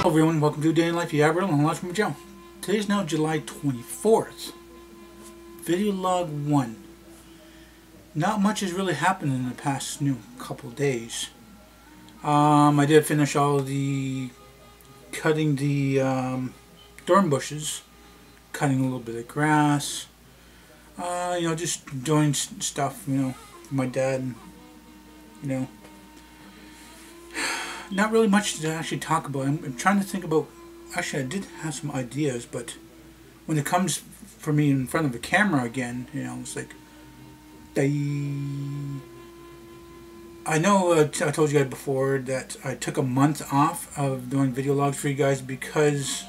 Hello everyone, welcome to A Day in Life, Aboriginal, and Lots from Joe. Today is now July 24th. Video log 1. Not much has really happened in the past couple days. I did finish all the cutting the thorn bushes, cutting a little bit of grass, just doing stuff, for my dad, not really much to actually talk about. I'm trying to think about, actually I did have some ideas, but when it comes for me in front of a camera again, it's like, I know I told you guys before that I took a month off of doing video logs for you guys because,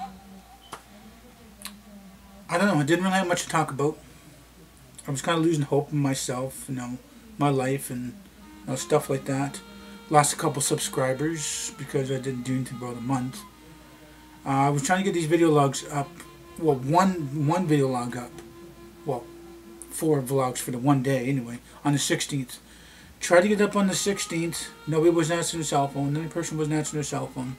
I don't know, I didn't really have much to talk about. I was kind of losing hope in myself, my life and stuff like that. Lost a couple subscribers because I didn't do anything for about a month. I was trying to get these video logs up. Well, one video log up. Well, 4 vlogs for the one day anyway. On the 16th. Tried to get up on the 16th. Nobody was answering their cell phone. The only person wasn't answering their cell phone.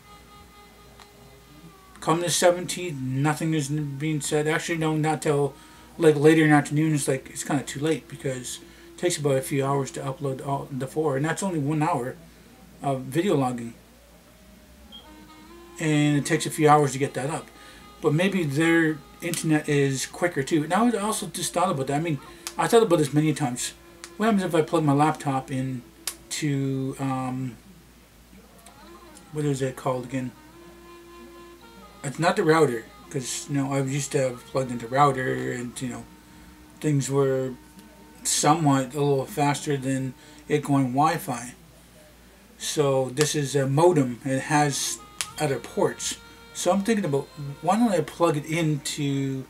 Come the 17th, nothing is being said. Actually, no, not till like later in the afternoon. It's kind of too late because it takes about a few hours to upload all the 4, and that's only 1 hour of video logging, and it takes a few hours to get that up. But maybe their internet is quicker too. Now I also just thought about that. I mean, I thought about this many times. What happens if I plug my laptop into what is it called again? It's not the router, because I used to have plugged into router, and things were somewhat a little faster than it going Wi-Fi. So this is a modem. It has other ports. So I'm thinking about, why don't I plug it into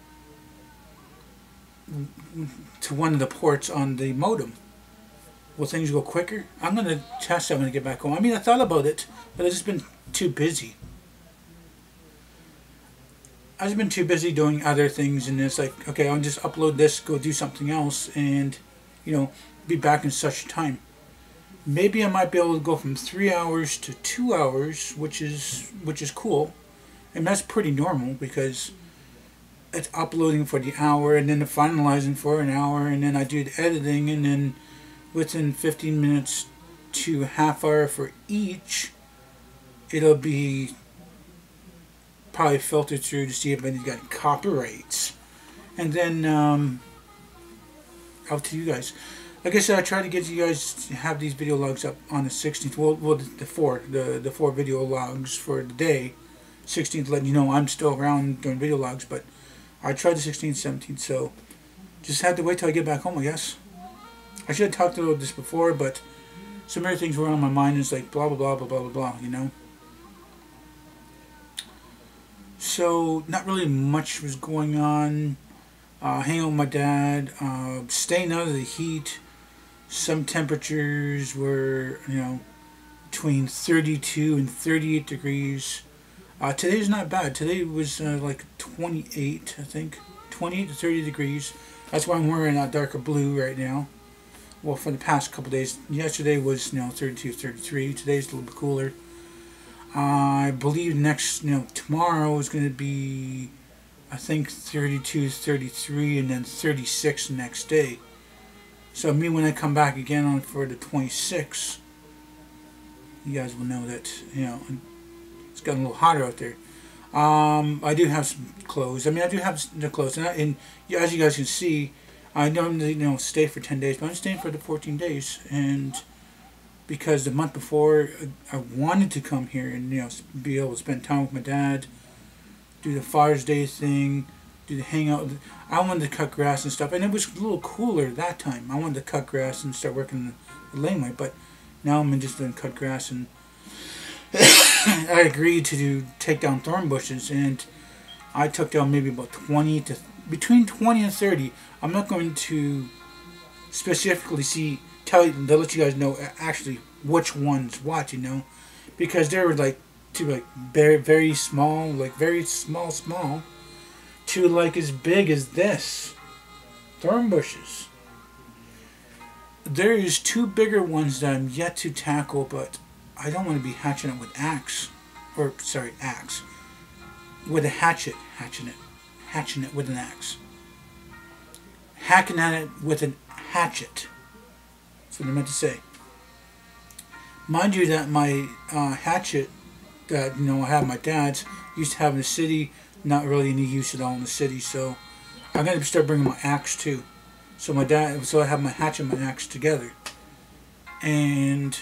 one of the ports on the modem? Will things go quicker? I'm going to test that when I get back home. I mean, I thought about it, but I've just been too busy. I've just been too busy doing other things, and it's like, okay, I'll just upload this, go do something else, and be back in such time. Maybe I might be able to go from 3 hours to 2 hours, which is cool, and that's pretty normal because it's uploading for the hour and then the finalizing for an hour, and then I do the editing, and then within 15 minutes to half hour for each, it'll be probably filtered through to see if anybody's got copyrights, and then out to you guys. Like I said, I try to get you guys to have these video logs up on the 16th. Well, the four video logs for the day. 16th, letting you know I'm still around doing video logs, but I tried the 16th, 17th, so just had to wait till I get back home, I guess. I should have talked about this before, but some other things were on my mind. It's like blah blah blah blah blah blah blah, So not really much was going on. Hanging out with my dad, staying out of the heat. Some temperatures were, between 32 and 38 degrees. Today's not bad. Today was like 28, I think. 28 to 30 degrees. That's why I'm wearing a darker blue right now. Well, for the past couple days. Yesterday was, 32, 33. Today's a little bit cooler. I believe next, tomorrow is going to be, I think 32, 33, and then 36 the next day. So when I come back again for the 26th, you guys will know that, it's gotten a little hotter out there. I do have some clothes. I do have the clothes. And as you guys can see, I normally, stay for 10 days, but I'm staying for the 14 days. And because the month before, I wanted to come here and, be able to spend time with my dad, do the Father's Day thing, do the hangout. I wanted to cut grass and stuff, and it was a little cooler that time. I wanted to cut grass and start working the laneway, but now I'm just going to cut grass, and I agreed to take down thorn bushes, and I took down maybe about between 20 and 30. I'm not going to specifically to let you guys know actually which ones what, because they were like very very small, very small, to like as big as this thorn bushes. There is 2 bigger ones that I'm yet to tackle, but I don't want to be hatching it with axe or sorry, axe, with a hatching it with an axe, hacking at it with a hatchet. That's what I meant to say. Mind you that my hatchet that I have my dad's used to have in the city, not really any use at all in the city. So I'm gonna start bringing my axe too. So I have my hatchet and my axe together, and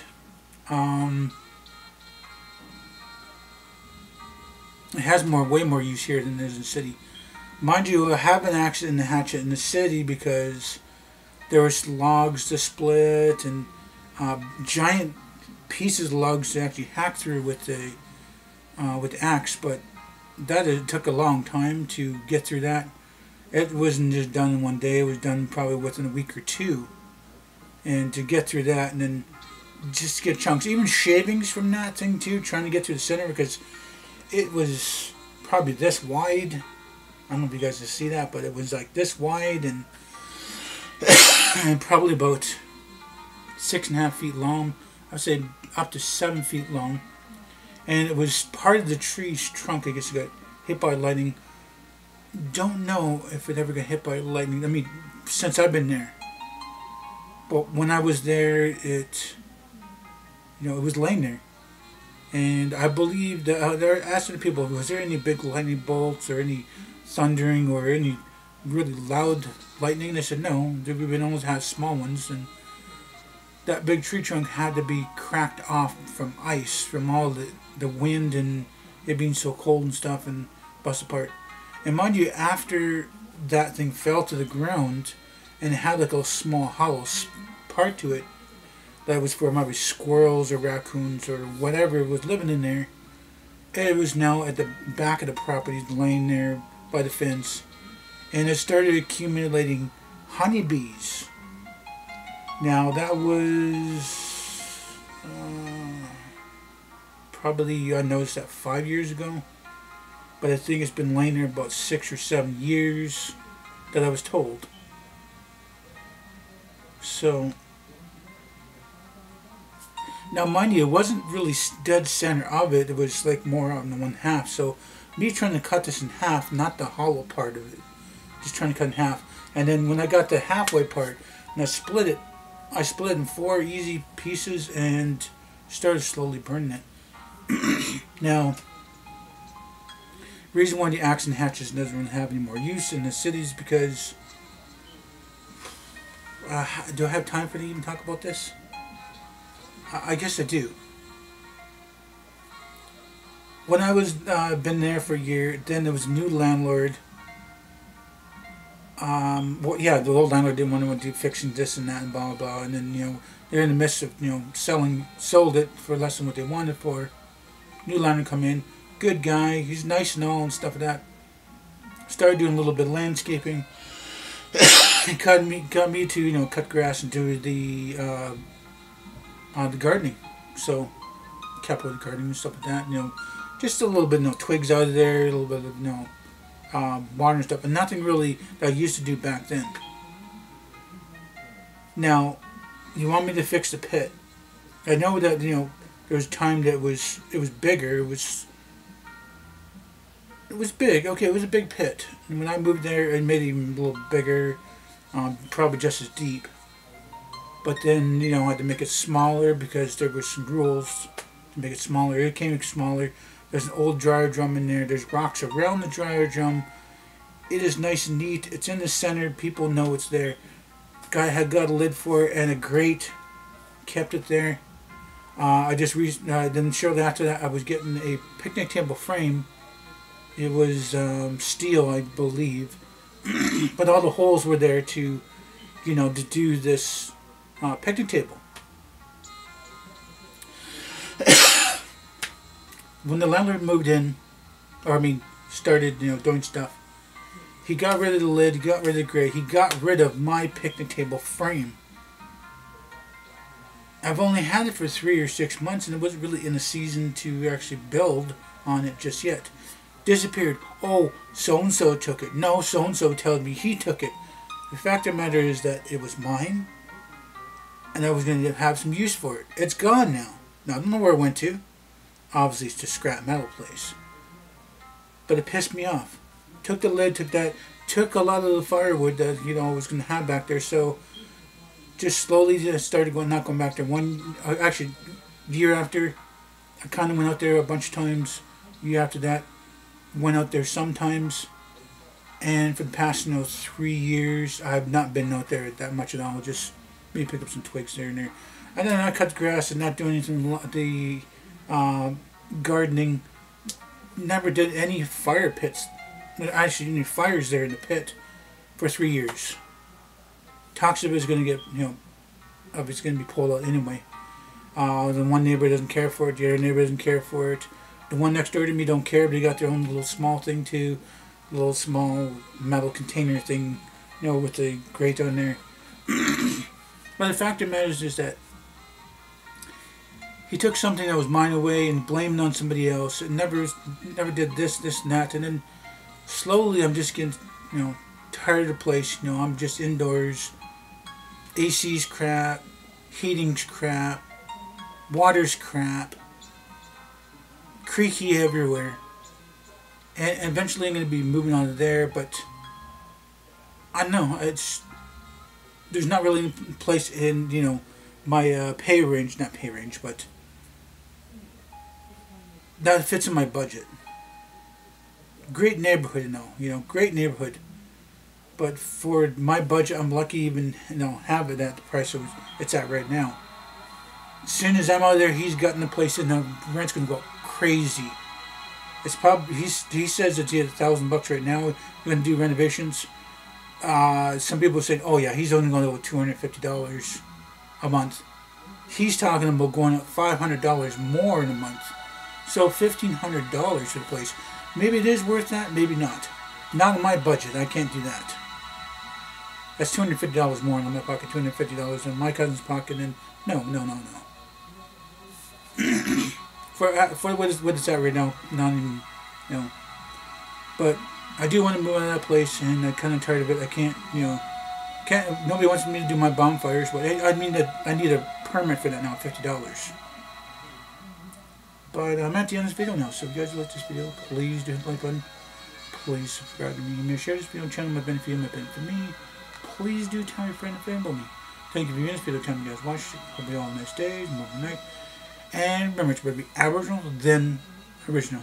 it has way more use here than it is in the city. Mind you, I have an axe and a hatchet in the city because there was logs to split and giant pieces of logs to actually hack through with the axe, but it took a long time to get through that. It wasn't just done in one day. It was done probably within a week or two, and to get through that and then just get chunks, even shavings from that thing too, trying to get through the center because it was probably this wide. I don't know if you guys can see that, but it was like this wide and and probably about 6.5 feet long. I'd say up to 7 feet long. And it was part of the tree's trunk. I guess it got hit by lightning. Don't know if it ever got hit by lightning. I mean, since I've been there. But when I was there, it was laying there. And I believe that they're asking the people, was there any big lightning bolts or any thundering or any really loud lightning? They said no. We've been almost had small ones, and that big tree trunk had to be cracked off from ice, from all the wind and it being so cold and stuff, and bust apart. And mind you, after that thing fell to the ground, and it had like a small hollow part to it that was for maybe squirrels or raccoons or whatever was living in there. It was now at the back of the property, laying there by the fence, and it started accumulating honeybees. Now that was probably, I noticed that 5 years ago, but I think it's been laying there about 6 or 7 years that I was told. So now mind you, it wasn't really dead center of it. It was like more out in the one half. So me trying to cut this in half, not the hollow part of it, just trying to cut in half. And then when I got the halfway part and I split it in 4 easy pieces and started slowly burning it. Now, the reason why the axe and hatches doesn't really have any more use in the cities because do I have time for to even talk about this? I guess I do. When I was been there for a year, then there was a new landlord. Well, yeah, the old landlord didn't want to do fixing this and that and blah blah blah, and then they're in the midst of sold it for less than what they wanted for. New landlord come in, good guy, he's nice and all and stuff like that. Started doing a little bit of landscaping. He got me to cut grass and do the gardening. So kept with the gardening and stuff like that. Just a little bit twigs out of there, a little bit of water and stuff, but nothing really that I used to do back then. Now, you want me to fix the pit? I know that there was time that it was bigger. It was big. Okay, it was a big pit. And when I moved there, it made it even a little bigger, probably just as deep. But then I had to make it smaller because there were some rules to make it smaller. It came smaller. There's an old dryer drum in there. There's rocks around the dryer drum. It is nice and neat. It's in the center. People know it's there. Guy had got a lid for it and a grate. Kept it there. Then shortly after that, I was getting a picnic table frame. It was steel, I believe, but all the holes were there to do this picnic table. When the landlord moved in, started doing stuff, he got rid of the lid, he got rid of the grate, he got rid of my picnic table frame. I've only had it for 3 or 6 months, and it wasn't really in a season to actually build on it just yet. Disappeared. Oh, so-and-so took it. No, so-and-so told me he took it. The fact of the matter is that it was mine, and I was going to have some use for it. It's gone now. Now, I don't know where it went to. Obviously, it's a scrap metal place. But it pissed me off. Took the lid, took a lot of the firewood that I was going to have back there. So just slowly just started not going back there. Actually, the year after, I kind of went out there a bunch of times. Year after that, went out there sometimes. And for the past 3 years, I have not been out there that much at all. Just maybe pick up some twigs there and there. And then I cut the grass and not doing anything. The gardening. Never did any fire pits. Actually, any fires there in the pit for 3 years. Talks of it's going to get, if it's going to be pulled out anyway. The one neighbor doesn't care for it. The other neighbor doesn't care for it. The one next door to me don't care, but they got their own little small thing too. A little small metal container thing, with the grate on there. But the fact of the matter is that he took something that was mine away and blamed it on somebody else. And never did this, and that. And then slowly I'm just getting, tired of the place. I'm just indoors. AC's crap. Heating's crap. Water's crap. Creaky everywhere. And eventually I'm going to be moving on to there, but I know there's not really a place in, my pay range, not pay range, but that fits in my budget. Great neighborhood, great neighborhood. But for my budget, I'm lucky even, have it at the price it's at right now. As soon as I'm out of there, he's gotten the place and the rent's going to go crazy. It's probably, he says it's at $1,000 right now. We're going to do renovations. Some people say, oh yeah, he's only going to go $250 a month. He's talking about going up $500 more in a month. So $1,500 for the place. Maybe it is worth that, maybe not. Not in my budget, I can't do that. That's $250 more in my pocket, $250 in my cousin's pocket, and no. For what it's at right now, not even, But I do want to move out of that place, and I'm kind of tired of it. I can't. Nobody wants me to do my bonfires, but I need a permit for that now, $50. But I'm at the end of this video now, so if you guys like this video, please do hit the like button. Please subscribe to me. Share this video on the channel, my benefit you, my benefit for me. Please do tell your friend and family about me. Thank you for viewing this video. Time you guys watched it. Hope you all have a nice day, moving night. And remember, it's better to be Aboriginal than original.